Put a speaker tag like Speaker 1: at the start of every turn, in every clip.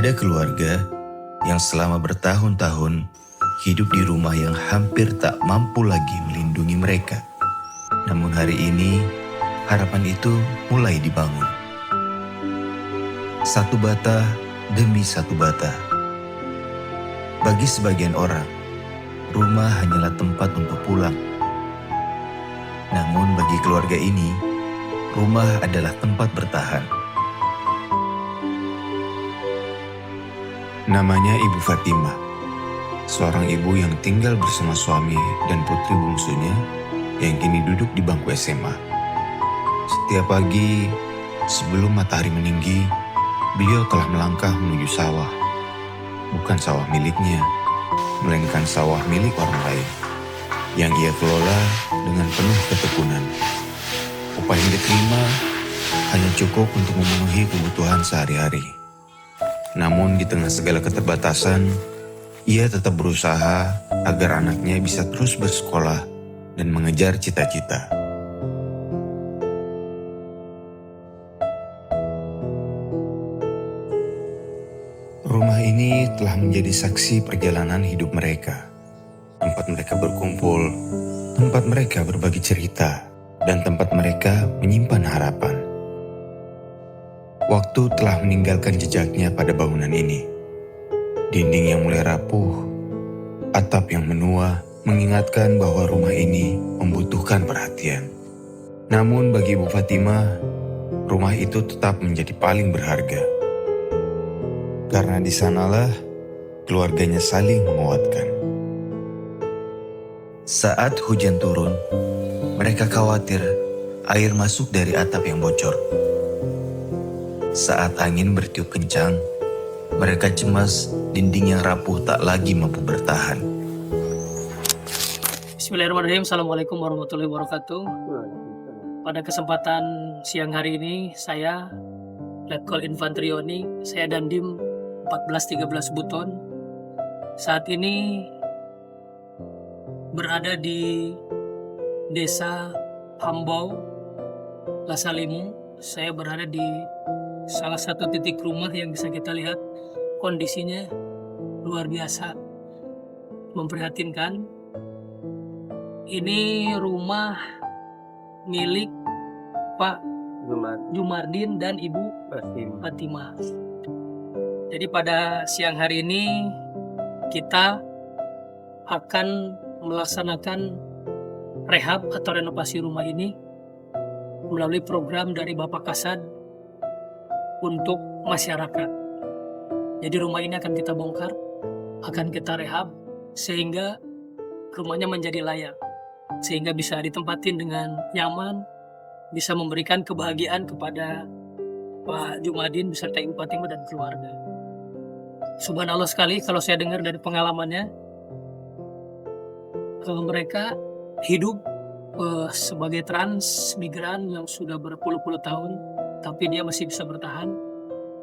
Speaker 1: Ada keluarga yang selama bertahun-tahun hidup di rumah yang hampir tak mampu lagi melindungi mereka. Namun hari ini, harapan itu mulai dibangun. Satu bata demi satu bata. Bagi sebagian orang, rumah hanyalah tempat untuk pulang. Namun bagi keluarga ini, rumah adalah tempat bertahan. Namanya Ibu Fatimah, seorang ibu yang tinggal bersama suami dan putri bungsunya yang kini duduk di bangku SMA. Setiap pagi, sebelum matahari meninggi, beliau telah melangkah menuju sawah. Bukan sawah miliknya, melainkan sawah milik orang lain, yang ia kelola dengan penuh ketekunan. Upah yang diterima hanya cukup untuk memenuhi kebutuhan sehari-hari. Namun di tengah segala keterbatasan, ia tetap berusaha agar anaknya bisa terus bersekolah dan mengejar cita-cita. Rumah ini telah menjadi saksi perjalanan hidup mereka. Tempat mereka berkumpul, tempat mereka berbagi cerita, dan tempat mereka menyimpan harapan. Waktu telah meninggalkan jejaknya pada bangunan ini. Dinding yang mulai rapuh, atap yang menua mengingatkan bahwa rumah ini membutuhkan perhatian. Namun bagi Ibu Fatimah, rumah itu tetap menjadi paling berharga. Karena di sanalah keluarganya saling menguatkan. Saat hujan turun, mereka khawatir air masuk dari atap yang bocor. Saat angin bertiup kencang, mereka cemas dinding yang rapuh tak lagi mampu bertahan.
Speaker 2: Bismillahirrahmanirrahim. Assalamualaikum warahmatullahi wabarakatuh. Pada kesempatan siang hari ini, saya Letkol Infantri Yoni, saya Dandim 1413 Buton. Saat ini berada di Desa Hambau, Lasalimu. Saya berada di salah satu titik rumah yang bisa kita lihat kondisinya luar biasa memprihatinkan. Ini rumah milik Pak Jumardin dan Ibu Fatimah. Jadi pada siang hari ini kita akan melaksanakan rehab atau renovasi rumah ini melalui program dari Bapak Kasad untuk masyarakat. Jadi rumah ini akan kita bongkar, akan kita rehab sehingga rumahnya menjadi layak, sehingga bisa ditempatin dengan nyaman, bisa memberikan kebahagiaan kepada Pak Jumadin beserta Ibu Fatimah dan keluarga. Subhanallah sekali kalau saya dengar dari pengalamannya, kalau mereka hidup sebagai transmigran yang sudah berpuluh-puluh tahun, tapi dia masih bisa bertahan.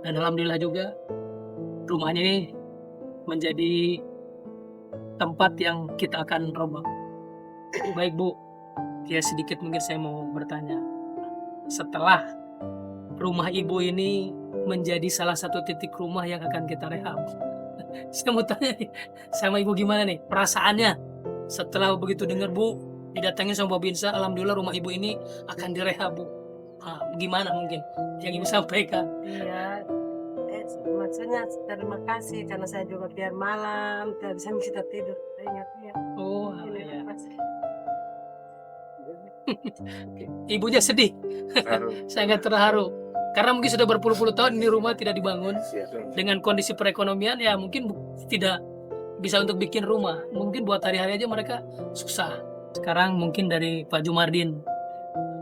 Speaker 2: Dan alhamdulillah juga rumahnya ini menjadi tempat yang kita akan rombak. Baik Bu, ya sedikit mungkin saya mau bertanya. Setelah rumah Ibu ini menjadi salah satu titik rumah yang akan kita rehab, saya mau tanya nih, sama Ibu gimana nih perasaannya setelah begitu dengar Bu didatangin sama Babinsa, alhamdulillah rumah Ibu ini akan direhab Bu. Gimana mungkin yang Ibu sampaikan?
Speaker 3: Iya, maksudnya terima kasih karena saya juga biar malam tidak bisa tidur. Saya ingat ya.
Speaker 2: Oh
Speaker 3: Terima
Speaker 2: ya.
Speaker 3: kasih.
Speaker 2: Ibunya sedih. Sangat terharu. Karena mungkin sudah berpuluh-puluh tahun ini rumah tidak dibangun. Dengan kondisi perekonomian ya mungkin tidak bisa untuk bikin rumah. Mungkin buat hari-hari aja mereka susah. Sekarang mungkin dari Pak Jumardin,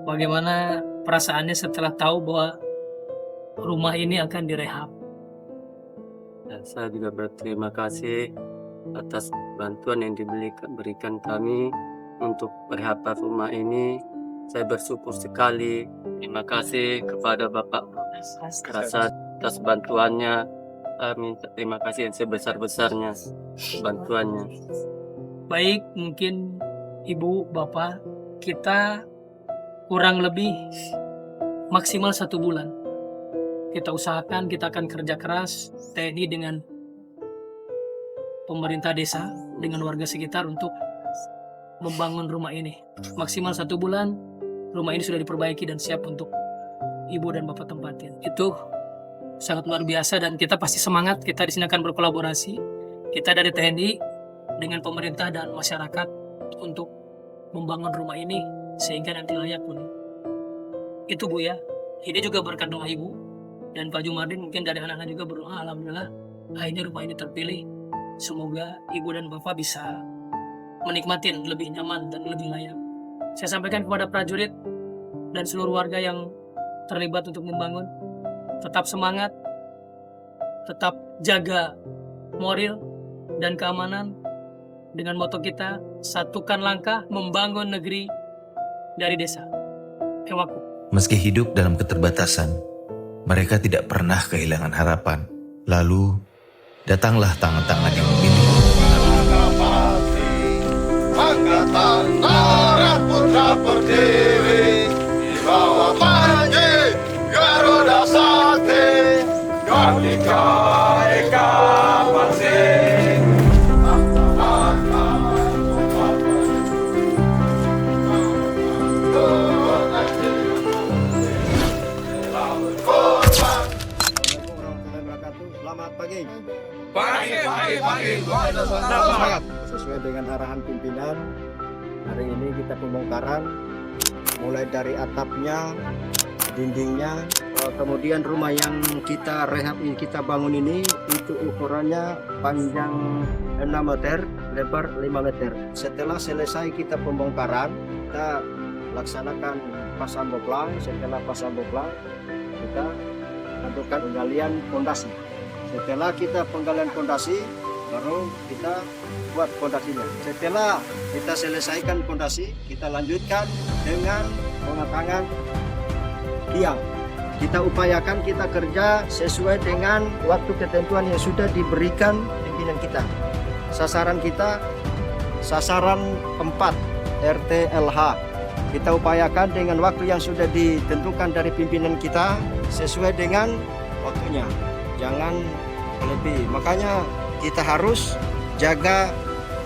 Speaker 2: bagaimana perasaannya setelah tahu bahwa rumah ini akan direhab?
Speaker 4: Dan saya juga berterima kasih atas bantuan yang diberikan kami untuk rehab rumah ini. Saya bersyukur sekali. Terima kasih kepada Bapak Kasat atas bantuannya. Minta terima kasih yang sebesar-besarnya bantuannya.
Speaker 2: Baik, mungkin Ibu, Bapak, kita kurang lebih maksimal 1 bulan kita usahakan, kita akan kerja keras TNI dengan pemerintah desa, dengan warga sekitar untuk membangun rumah ini. Maksimal 1 bulan, rumah ini sudah diperbaiki dan siap untuk ibu dan bapak tempatin. Itu sangat luar biasa dan kita pasti semangat. Kita di sini akan berkolaborasi. Kita dari TNI dengan pemerintah dan masyarakat untuk membangun rumah ini sehingga nanti layak huni. Itu Bu ya. Ini juga berkat doa Ibu dan Pak Jumardin, mungkin dari anak-anak juga berdoa, alhamdulillah akhirnya rumah ini terpilih. Semoga Ibu dan Bapak bisa menikmatin lebih nyaman dan lebih layak. Saya sampaikan kepada prajurit dan seluruh warga yang terlibat untuk membangun, tetap semangat, tetap jaga moral dan keamanan dengan moto kita, satukan langkah membangun negeri dari desa. Ewaku.
Speaker 1: Meski hidup dalam keterbatasan, mereka tidak pernah kehilangan harapan. Lalu, datanglah tangan-tangan yang memilih.
Speaker 5: Angkatan Darat Putra Pertiwi di bawah panji Garuda Sakti Kartika Eka Masih.
Speaker 6: Selamat pagi.
Speaker 5: Pagi.
Speaker 6: Semangat. Sesuai dengan arahan pimpinan, hari ini kita pembongkaran mulai dari atapnya, dindingnya, kemudian rumah yang kita rehab ini, kita bangun ini itu ukurannya panjang 6 meter, lebar 5 meter. Setelah selesai kita pembongkaran, kita laksanakan pasang boplang. Setelah pasang boplang, kita lakukan penggalian fondasi. Setelah kita penggalian fondasi, baru kita buat fondasinya. Setelah kita selesaikan fondasi, kita lanjutkan dengan pematangan tiang. Kita upayakan kita kerja sesuai dengan waktu ketentuan yang sudah diberikan pimpinan kita. Sasaran kita, sasaran 4 RTLH. Kita upayakan dengan waktu yang sudah ditentukan dari pimpinan kita sesuai dengan waktunya. Jangan lebih. Makanya kita harus jaga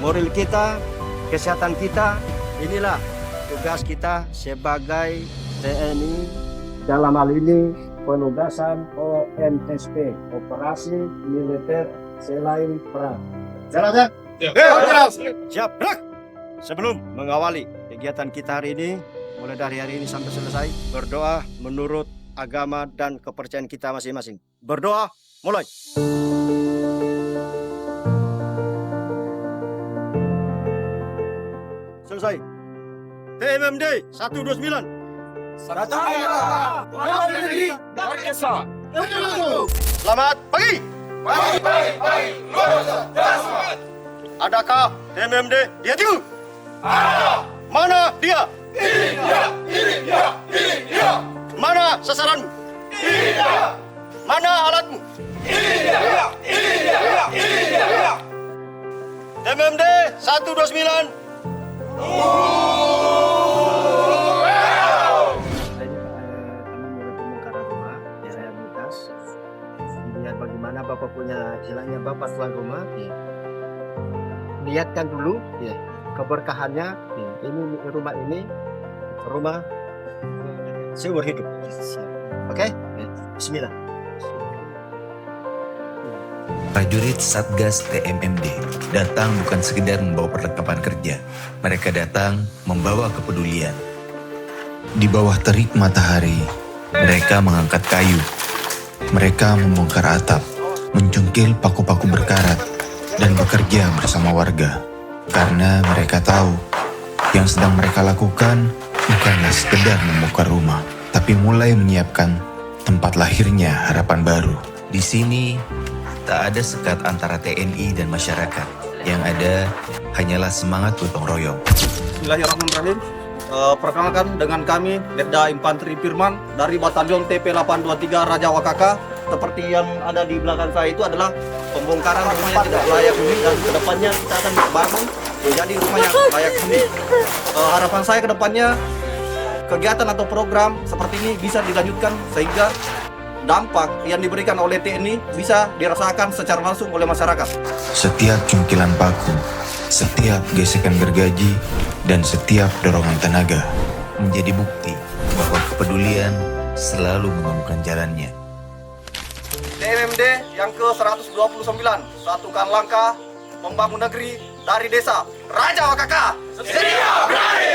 Speaker 6: moral kita, kesehatan kita. Inilah tugas kita sebagai TNI, dalam hal ini penugasan OMSP, Operasi Militer Selain Perang. Jalan. Siap. Gerak. Sebelum mengawali kegiatan kita hari ini, mulai dari hari ini sampai selesai, berdoa menurut agama dan kepercayaan kita masing-masing. Berdoa, mulai. Selesai. TMMD 129. Selamat pagi. Adakah TMMD dia itu? Ada. Mana dia? Ini dia. Mana sasaranmu? Ini dia. Mana alatmu? Ini dia. TMMD 129. Lihat bagaimana Bapak punya istilahnya Bapak tuan rumah, lihatkan dulu keberkahannya. Ini rumah seumur hidup. Oke? Bismillah.
Speaker 1: Prajurit Satgas TMMD datang bukan sekedar membawa perlengkapan kerja. Mereka datang membawa kepedulian. Di bawah terik matahari, mereka mengangkat kayu. Mereka membongkar atap, mencungkil paku-paku berkarat, dan bekerja bersama warga. Karena mereka tahu, yang sedang mereka lakukan bukanlah sekedar membongkar rumah, tapi mulai menyiapkan tempat lahirnya harapan baru. Di sini, tak ada sekat antara TNI dan masyarakat. Yang ada hanyalah semangat gotong royong.
Speaker 7: Bismillahirrahmanirrahim. Perkenalkan dengan kami Letda Infanteri Firman dari Batalion TP 823 Raja Wakaka. Seperti yang ada di belakang saya itu adalah pembongkaran rumah yang tidak layak huni, dan kedepannya kita akan bangun menjadi rumah yang layak huni. Harapan saya kedepannya kegiatan atau program seperti ini bisa dilanjutkan sehingga dampak yang diberikan oleh TNI bisa dirasakan secara langsung oleh masyarakat.
Speaker 1: Setiap cungkilan paku, setiap gesekan gergaji, dan setiap dorongan tenaga menjadi bukti bahwa kepedulian selalu menemukan jalannya.
Speaker 7: TMMD yang ke-129, satukan langkah membangun negeri dari desa Raja Wakaka.
Speaker 5: Setia berani.